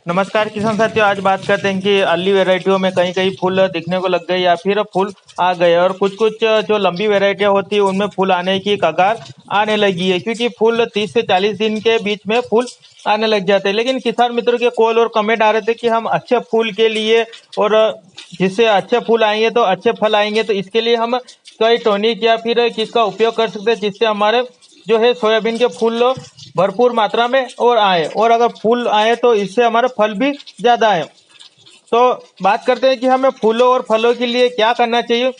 नमस्कार किसान साथियों। आज बात करते हैं कि अर्ली वैरायटियों में कहीं कहीं फूल दिखने को लग गए या फिर फूल आ गए, और कुछ कुछ जो लंबी वैरायटियां होती है उनमें फूल आने की कगार आने लगी है, क्योंकि फूल 30 से 40 दिन के बीच में फूल आने लग जाते हैं। लेकिन किसान मित्रों के कॉल और कमेंट आ रहे थे कि हम अच्छे फूल के लिए और जिससे अच्छे फूल आएंगे तो अच्छे फल आएंगे, तो इसके लिए हम कोई टॉनिक या फिर किसका उपयोग कर सकते हैं जिससे हमारे जो है सोयाबीन के फूल भरपूर मात्रा में और आए, और अगर फूल आए तो इससे हमारा फल भी ज्यादा आए। तो बात करते हैं कि हमें फूलों और फलों के लिए क्या करना चाहिए।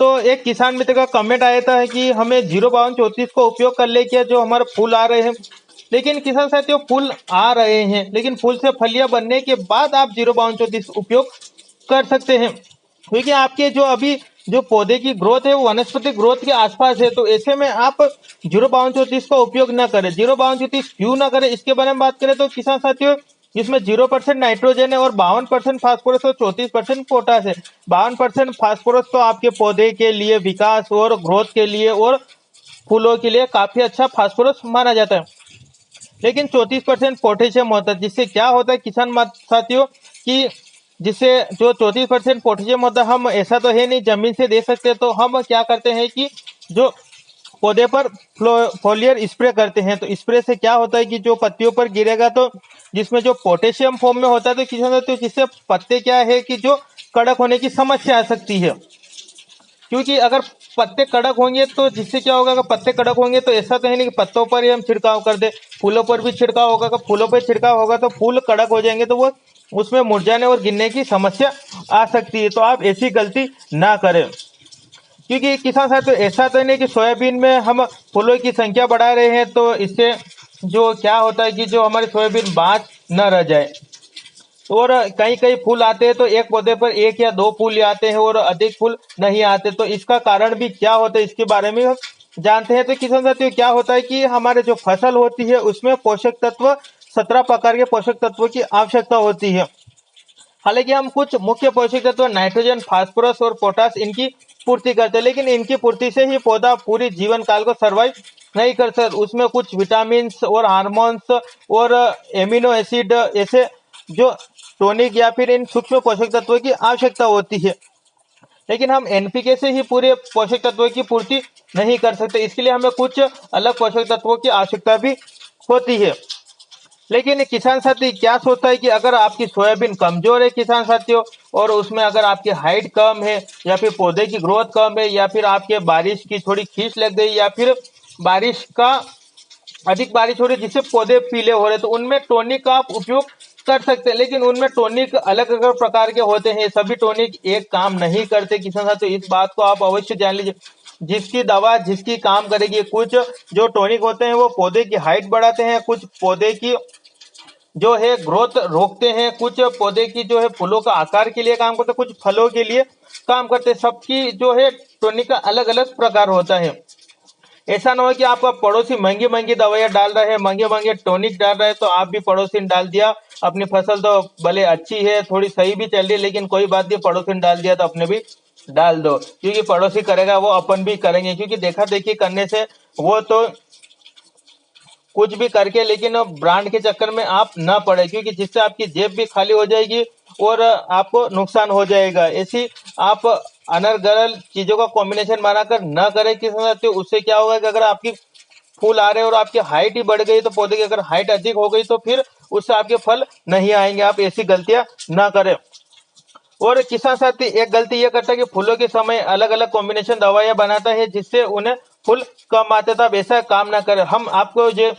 तो एक किसान मित्र का कमेंट आया था कि हमें 05234 को उपयोग कर ले क्या, जो हमारे फूल आ रहे हैं। लेकिन किसान साथियों, फूल आ रहे हैं लेकिन फूल से फलियां बनने के बाद आप 05234 उपयोग कर सकते हैं, क्योंकि आपके जो अभी जो पौधे की ग्रोथ है वो वनस्पति ग्रोथ के आसपास है। तो ऐसे में आप 05234 का उपयोग ना करें। 05234 क्यों ना करें, इसके बारे में बात करें तो किसान साथियों, इसमें 0% नाइट्रोजन है और 52% फास्फोरस और 34% पोटास है। 52% फास्फोरस तो आपके पौधे के लिए विकास और ग्रोथ के लिए और फूलों के लिए काफी अच्छा फास्फोरस माना जाता है। लेकिन 34% पोटेशियम होता है, जिससे क्या होता है किसान साथियों कि जिससे जो 34% पोटेशियम होता है, हम ऐसा तो है नहीं जमीन से दे सकते, तो हम क्या करते हैं कि जो पौधे पर फोलियर स्प्रे करते हैं। तो स्प्रे से क्या होता है कि जो पत्तियों पर गिरेगा तो जिसमें जो पोटेशियम फॉर्म में होता है, तो किसान साथियों जिससे पत्ते क्या है कि जो कड़क होने की समस्या आ सकती है। क्योंकि अगर पत्ते कड़क होंगे तो जिससे क्या होगा, अगर पत्ते कड़क होंगे तो ऐसा तो है नहीं कि पत्तों पर ही हम छिड़काव कर दे, फूलों पर भी छिड़काव होगा। अगर फूलों पर छिड़काव होगा तो फूल कड़क हो जाएंगे, तो वो उसमें मुरझाने और गिरने की समस्या आ सकती है। तो आप ऐसी गलती ना करें, क्योंकि किसान साथ तो ऐसा तो नहीं कि सोयाबीन में हम फूलों की संख्या बढ़ा रहे हैं, तो इससे जो क्या होता है कि जो हमारी सोयाबीन बाँच न रह जाए। और कई कई फूल आते हैं तो एक पौधे पर एक या दो फूल आते हैं और अधिक फूल नहीं आते, तो इसका कारण भी क्या होता है इसके बारे में हम जानते हैं। तो किसान साथियों, क्या होता है कि हमारे जो फसल होती है उसमें पोषक तत्व 17 प्रकार के पोषक तत्वों की आवश्यकता होती है। हालांकि हम कुछ मुख्य पोषक तत्व नाइट्रोजन, फास्फोरस और पोटास इनकी पूर्ति करते हैं, लेकिन इनकी पूर्ति से ही पौधा पूरी जीवन काल को सर्वाइव नहीं कर सकता। उसमें कुछ विटामिन और हार्मोन्स और एमिनो एसिड ऐसे जो टॉनिक या फिर इन सूक्ष्म पोषक तत्वों की आवश्यकता होती है। लेकिन हम एनपीके से ही पूरे पोषक तत्वों की पूर्ति नहीं कर सकते, इसके लिए हमें कुछ अलग पोषक तत्वों की आवश्यकता भी होती है। लेकिन किसान साथी क्या सोचता है कि अगर आपकी सोयाबीन कमजोर है किसान साथियों, और उसमें अगर आपकी हाइट कम है या फिर पौधे की ग्रोथ कम है या फिर आपके बारिश की थोड़ी खींच लग गई या फिर बारिश का अधिक बारिश हो रही है जिससे पौधे पीले हो रहे, तो उनमें टॉनिक का आप उपयोग कर सकते हैं। लेकिन उनमें टॉनिक अलग अलग प्रकार के होते हैं, सभी टॉनिक एक काम नहीं करते किसान साथियों, इस बात को आप अवश्य जान लीजिए। जिसकी दवा जिसकी काम करेगी, कुछ जो टॉनिक होते हैं वो पौधे की हाइट बढ़ाते हैं, कुछ पौधे की जो है ग्रोथ रोकते हैं, कुछ पौधे की जो है फूलों का आकार के लिए काम करते हैं, कुछ फलों के लिए काम करते हैं। सबकी जो है टॉनिक का अलग अलग प्रकार होता है। ऐसा ना हो कि आपका पड़ोसी महंगी महंगी दवाइयां डाल रहे हैं, महंगे महंगे टॉनिक डाल रहे हैं, तो आप भी पड़ोसी ने डाल दिया। अपनी फसल तो भले अच्छी है, थोड़ी सही भी चल रही है, लेकिन कोई बात नहीं, पड़ोसी ने डाल दिया तो अपने भी डाल दो, क्योंकि पड़ोसी करेगा वो अपन भी करेंगे। क्योंकि देखा देखी करने से वो तो कुछ भी करके, लेकिन ब्रांड के चक्कर में आप ना पड़े, क्योंकि जिससे आपकी जेब भी खाली हो जाएगी और आपको नुकसान हो जाएगा। ऐसी आप अनर्गल चीजों का कॉम्बिनेशन बनाकर न करें किसान साथियों। उससे क्या होगा कि अगर आपकी फूल आ रहे हैं और आपकी हाइट ही बढ़ गई, तो पौधे की अगर हाइट अधिक हो गई तो फिर उससे आपके फल नहीं आएंगे। आप ऐसी गलतियां ना करें। और किसान साथी एक गलती ये करता है कि फूलों के समय अलग अलग कॉम्बिनेशन दवाइयां बनाता है जिससे उन्हें फूल कम आते, तब ऐसा काम ना करें। हम आपको जो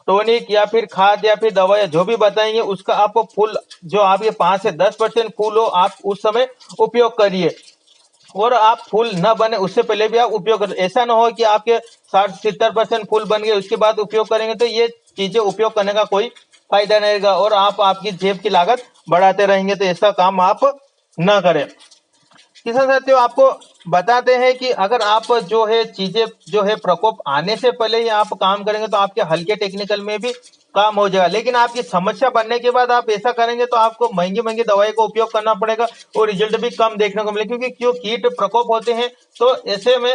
टॉनिक या फिर खाद या फिर दवाइयां जो भी बताएंगे उसका आपको फूल जो आपके 5 से 10% फूल हो, आप उस समय उपयोग करिए। और आप फूल न बने उससे पहले भी आप उपयोग करें। ऐसा ना हो कि आपके 60-70% फूल बन गए उसके बाद उपयोग करेंगे, तो ये चीजें उपयोग करने का कोई फायदा नहीं रहेगा और आप आपकी जेब की लागत बढ़ाते रहेंगे। तो ऐसा काम आप न करें। किसान साथियों, आपको बताते हैं कि अगर आप जो है चीजें जो है प्रकोप आने से पहले ही आप काम करेंगे तो आपके हल्के टेक्निकल में भी काम हो जाएगा। लेकिन आपकी समस्या बनने के बाद आप ऐसा करेंगे तो आपको महंगी महंगी दवाई का उपयोग करना पड़ेगा और रिजल्ट भी कम देखने को मिलेगा, क्योंकि जो कीट प्रकोप होते हैं तो ऐसे में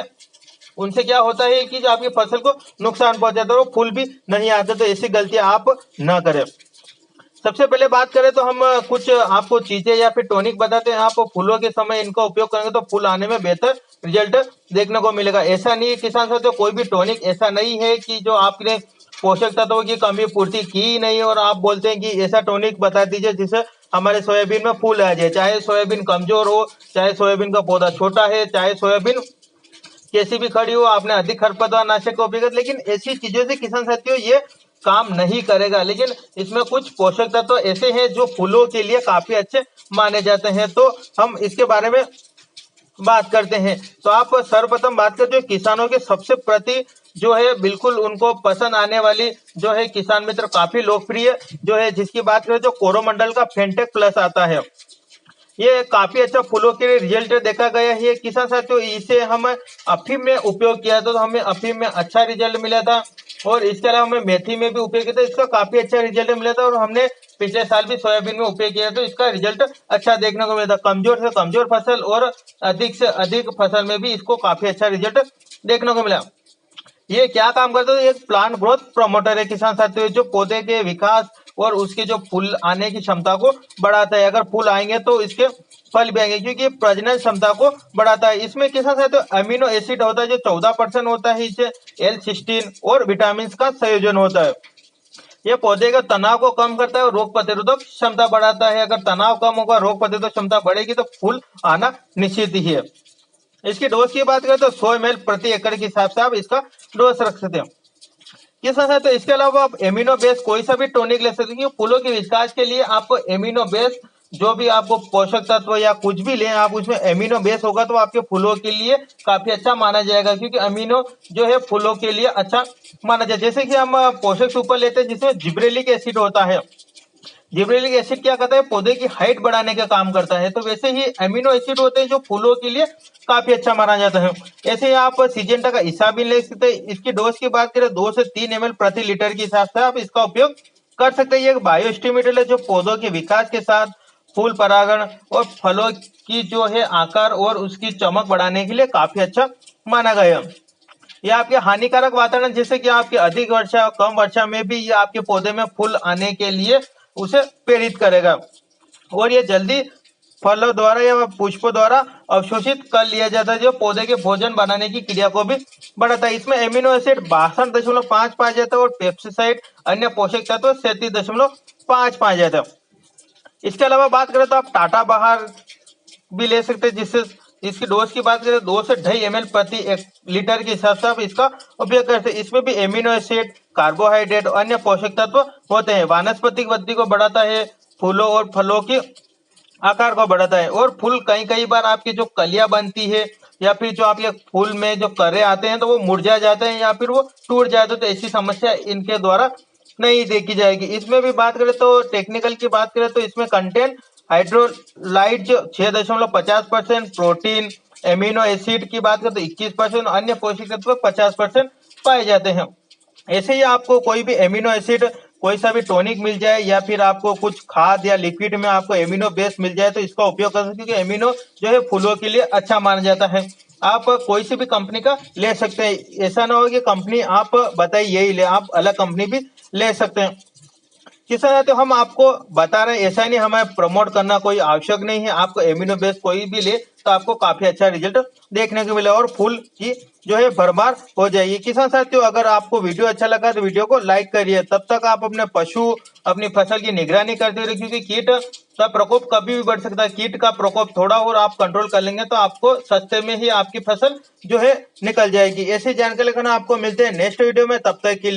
उनसे क्या होता है कि जो आपकी फसल को नुकसान पहुंचाता है और फूल भी नहीं आते। तो ऐसी गलतियां आप न करें। सबसे पहले बात करें तो हम कुछ आपको चीजें या फिर टॉनिक बताते हैं। आप फूलों के समय इनका उपयोग करेंगे तो फूल आने में बेहतर रिजल्ट देखने को मिलेगा। ऐसा नहीं है किसान साथियों, कोई भी टॉनिक ऐसा नहीं है कि जो आपने पोषक तत्वों की कमी पूर्ति की ही नहीं और आप बोलते हैं कि ऐसा टॉनिक बता दीजिए जिससे हमारे सोयाबीन में फूल आ जाए। चाहे सोयाबीन कमजोर हो, चाहे सोयाबीन का पौधा छोटा है, चाहे सोयाबीन कैसी भी खड़ी हो, आपने अधिक खरपतवार नाशक का उपयोग किया, लेकिन ऐसी चीजों से किसान साथियों ये काम नहीं करेगा। लेकिन इसमें कुछ पोषक तत्व ऐसे हैं जो फूलों के लिए काफी अच्छे माने जाते हैं, तो हम इसके बारे में बात करते हैं। तो आप सर्वप्रथम बात करते हो किसानों के सबसे प्रति जो है बिल्कुल उनको पसंद आने वाली जो है किसान मित्र काफी लोकप्रिय जो है, जिसकी बात करें जो कोरोमंडल का फेंटेक प्लस आता है। ये काफी अच्छा फूलों के लिए रिजल्ट देखा गया है किसान साथियों। इसे हम अफीम में उपयोग किया था तो हमें अफीम में अच्छा रिजल्ट मिला था, और इसके अलावा हमें मेथी में भी उपयोग किया था, इसका काफी अच्छा रिजल्ट मिला था। और हमने पिछले साल भी सोयाबीन में उपयोग किया तो इसका रिजल्ट अच्छा देखने को मिला था। कमजोर से कमजोर फसल और अधिक से अधिक फसल में भी इसको काफी अच्छा रिजल्ट देखने को मिला। ये क्या काम करता है? एक प्लांट ग्रोथ प्रमोटर है किसान साथियों, जो पौधे के विकास और उसके जो फूल आने की क्षमता को बढ़ाता है। अगर फूल आएंगे तो इसके फल भी आएंगे, क्योंकि प्रजनन क्षमता को बढ़ाता है। इसमें किसान साथियों अमीनो एसिड होता है जो 14% होता है, इसे L16 और विटामिन का संयोजन होता है। ये पौधे का तनाव को कम करता है और रोग प्रतिरोधक क्षमता बढ़ाता है। अगर तनाव कम होगा, रोग प्रतिरोधक क्षमता बढ़ेगी तो फूल आना निश्चित ही है। इसकी डोज की बात करें तो 100 ml प्रति एकड़ के हिसाब से आप इसका डोज रख सकते हैं। किस है तो इसके अलावा आप एमिनो बेस कोई सा भी टॉनिक ले सकते हैं। फूलों के विकास के लिए आपको एमिनो बेस जो भी आपको पोषक तत्व या कुछ भी लें, आप उसमें एमिनो बेस होगा तो आपके फूलों के लिए काफी अच्छा माना जाएगा, क्योंकि अमीनो जो है फूलों के लिए अच्छा माना जाए। जैसे कि हम पोषक सुपर लेते हैं जिसमें जिब्रेलिक एसिड होता है। जिब्रेलिक एसिड क्या करता है? पौधे की हाइट बढ़ाने का काम करता है। तो वैसे ही अमीनो एसिड होते हैं जो फूलों के लिए काफी अच्छा माना जाता है। ऐसे ही आप सिजेंटा का इसाबिन ले सकते हैं। इसकी डोज की बात करें 2 से 3 ml प्रति लीटर के हिसाब से आप इसका उपयोग कर सकते हैं। ये एक बायो स्टिम्युलेटर है जो पौधों के विकास के साथ फूल परागण और फलों की जो है आकार और उसकी चमक बढ़ाने के लिए काफी अच्छा माना गया है। ये आपके हानिकारक वातावरण जैसे कि आपकी अधिक वर्षा कम वर्षा में भी ये आपके पौधे में फूल आने के लिए उसे प्रेरित करेगा, और ये जल्दी फलों द्वारा या पुष्पों द्वारा अवशोषित कर लिया जाता है, जो पौधे के भोजन बनाने की क्रिया को भी बढ़ाता है। इसमें एमिनो एसिड 62.5 पाया जाता है और पेप्सिसाइड अन्य पोषक तत्व 37.5 पाया जाता है। इसके अलावा बात करें तो आप टाटा बाहर भी ले सकते हैं, जिससे इसकी डोज की बात करें 2 से 2.5 ml प्रति 1 लीटर के हिसाब से आप इसका उपयोग करते हैं। इसमें भी एमिनो एसिड कार्बोहाइड्रेट और अन्य पोषक तत्व होते हैं। वानस्पतिक वृद्धि को बढ़ाता है, फूलों और फलों की आकार को बढ़ाता है, और फूल कई बार आपकी जो कलियां बनती है या फिर जो आपके फूल में जो करे आते हैं तो वो मुरझा जाते हैं या फिर वो टूट जाते हैं, तो ऐसी समस्या इनके द्वारा नहीं देखी जाएगी। इसमें भी बात करें तो टेक्निकल की बात करें तो इसमें कंटेंट हाइड्रोलाइट जो 6.50%, प्रोटीन एमिनो एसिड की बात करें तो 21%, अन्य पोषक तत्व 50% पाए जाते हैं। ऐसे ही आपको कोई भी एमिनो एसिड कोई सा भी टॉनिक मिल जाए या फिर आपको कुछ खाद या लिक्विड में आपको एमिनो बेस मिल जाए तो इसका उपयोग कर सकते हैं, क्योंकि एमिनो जो है फूलों के लिए अच्छा माना जाता है। आप कोई सी भी कंपनी का ले सकते हैं, ऐसा ना हो कि कंपनी आप बताइए यही ले, आप अलग कंपनी भी ले सकते हैं। किस तरह तो हम आपको बता रहे हैं, ऐसा नहीं हमें प्रमोट करना कोई आवश्यक नहीं है। आपको एमिनो बेस कोई भी ले तो आपको काफी अच्छा रिजल्ट देखने को मिला और फूल की जो है भरमार हो जाएगी। किसान साथियों, अगर आपको वीडियो अच्छा लगा तो वीडियो को लाइक करिए। तब तक आप अपने पशु अपनी फसल की निगरानी करते रहिए, क्योंकि कीट का प्रकोप कभी भी बढ़ सकता है। कीट का प्रकोप थोड़ा और आप कंट्रोल कर लेंगे तो आपको सस्ते में ही आपकी फसल जो है निकल जाएगी। ऐसी जानकारी लेकर आपको मिलते हैं नेक्स्ट वीडियो में, तब तक के लिए।